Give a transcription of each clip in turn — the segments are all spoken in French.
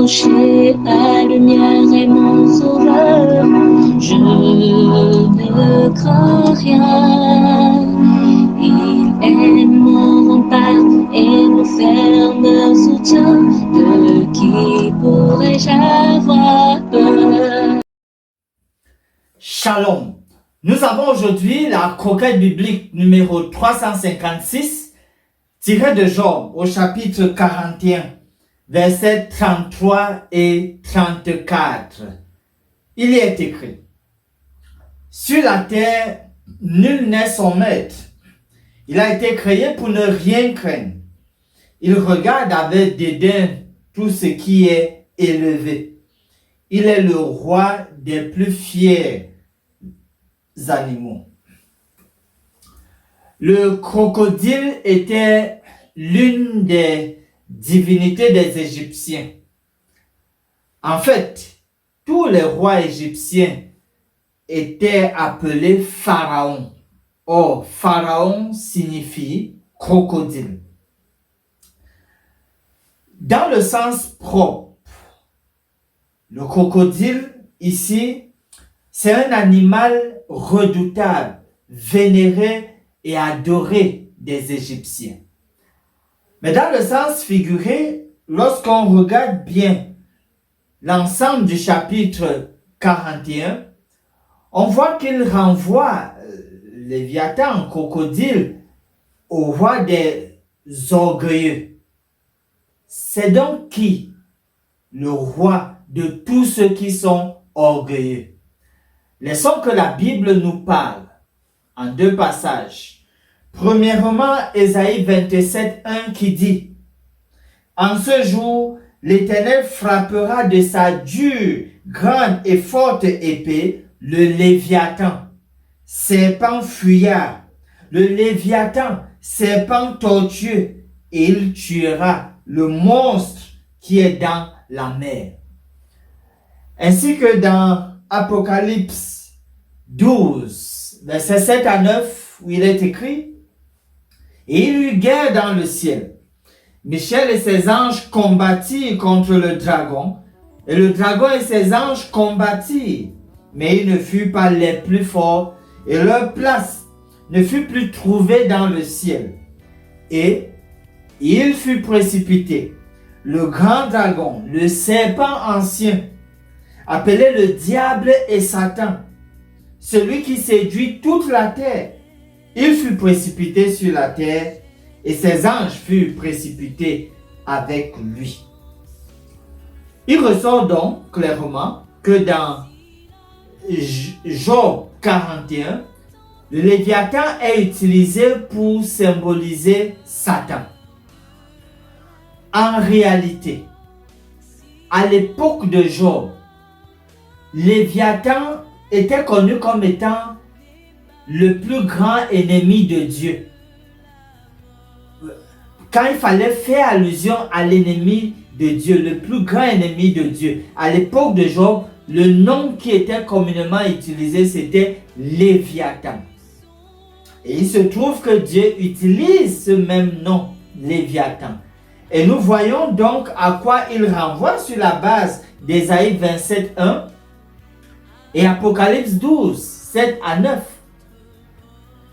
approcher, la lumière est mon sauveur. Je ne crains rien. Il est mon rempart et mon ferme soutien. De qui pourrais-je avoir peur? Shalom. Nous avons aujourd'hui la croquette biblique numéro 356 tirée de Job au chapitre 41, versets 33 et 34. Il y est écrit: sur la terre, nul n'est son maître. Il a été créé pour ne rien craindre. Il regarde avec dédain tout ce qui est élevé. Il est le roi des plus fiers animaux. Le crocodile était l'une des divinités des Égyptiens. En fait, tous les rois égyptiens étaient appelés pharaons. Or, pharaon signifie crocodile. Dans le sens propre, le crocodile ici, c'est un animal redoutable, vénéré et adoré des Égyptiens. Mais dans le sens figuré, lorsqu'on regarde bien l'ensemble du chapitre 41, on voit qu'il renvoie Léviathan, crocodile, au roi des orgueilleux. C'est donc qui? Le roi de tous ceux qui sont orgueilleux. Laissons que la Bible nous parle en deux passages. Premièrement, Ésaïe 27, 1 qui dit: en ce jour, l'Éternel frappera de sa dure, grande et forte épée le Léviathan, serpent fuyard, le Léviathan, serpent tortueux, et il tuera le monstre qui est dans la mer. Ainsi que dans Apocalypse 12, versets 7 à 9, où il est écrit: et il eut guerre dans le ciel. Michel et ses anges combattirent contre le dragon, et le dragon et ses anges combattirent, mais ils ne furent pas les plus forts, et leur place ne fut plus trouvée dans le ciel. Et il fut précipité, le grand dragon, le serpent ancien, appelé le diable et Satan, celui qui séduit toute la terre. Il fut précipité sur la terre et ses anges furent précipités avec lui. Il ressort donc clairement que dans Job 41, le Léviathan est utilisé pour symboliser Satan. En réalité, à l'époque de Job, Léviathan était connu comme étant le plus grand ennemi de Dieu. Quand il fallait faire allusion à l'ennemi de Dieu, le plus grand ennemi de Dieu, à l'époque de Job, le nom qui était communément utilisé, c'était Léviathan. Et il se trouve que Dieu utilise ce même nom, Léviathan. Et nous voyons donc à quoi il renvoie sur la base d'Ésaïe 27, 1 et Apocalypse 12, 7 à 9.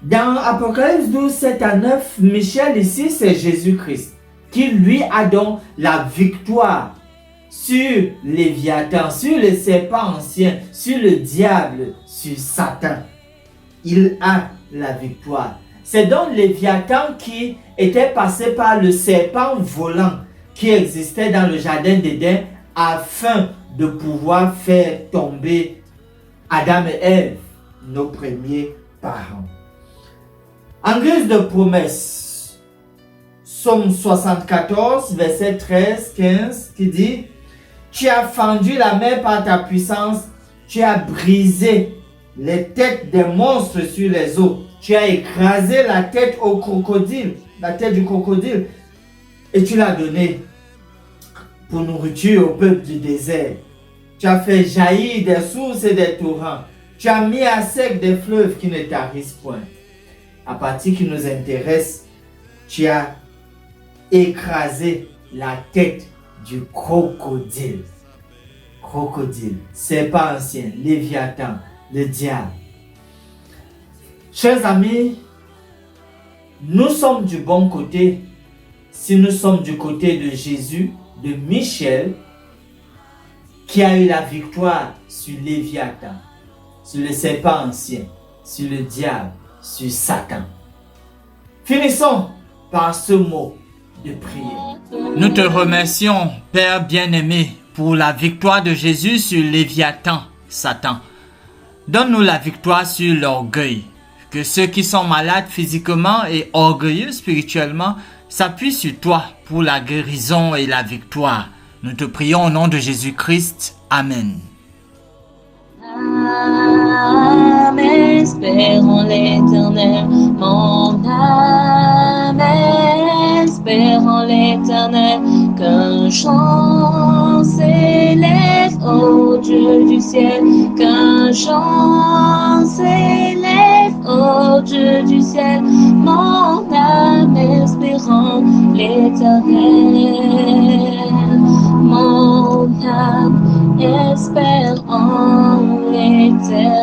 Dans Apocalypse 12, 7 à 9, Michel ici, c'est Jésus-Christ, qui lui a donc la victoire sur Léviathan, sur le serpent ancien, sur le diable, sur Satan. Il a la victoire. C'est donc Léviathan qui était passé par le serpent volant qui existait dans le jardin d'Éden afin de pouvoir faire tomber Adam et Ève, nos premiers parents. En guise de promesse, Psaume 74, verset 13, 15, qui dit: tu as fendu la mer par ta puissance, tu as brisé les têtes des monstres sur les eaux, tu as écrasé la tête au crocodile, la tête du crocodile, et tu l'as donné pour nourriture au peuple du désert. Tu as fait jaillir des sources et des torrents. Tu as mis à sec des fleuves qui ne tarissent point. À partir qui nous intéresse, tu as écrasé la tête du crocodile. Crocodile, serpent ancien, Léviathan, le diable. Chers amis, nous sommes du bon côté. Si nous sommes du côté de Jésus, de Michel, qui a eu la victoire sur Léviathan, sur le serpent ancien, sur le diable, sur Satan. Finissons par ce mot de prière. Nous te remercions, Père bien-aimé, pour la victoire de Jésus sur Léviathan, Satan. Donne-nous la victoire sur l'orgueil. Que ceux qui sont malades physiquement et orgueilleux spirituellement s'appuient sur toi pour la guérison et la victoire. Nous te prions au nom de Jésus-Christ. Amen. Âme espère en l'Éternel, mon âme espère en l'Éternel, qu'un chant s'élève au Dieu du ciel, qu'un chant s'élève au Dieu du ciel, mon âme espère en l'Éternel, mon âme espère en l'Éternel.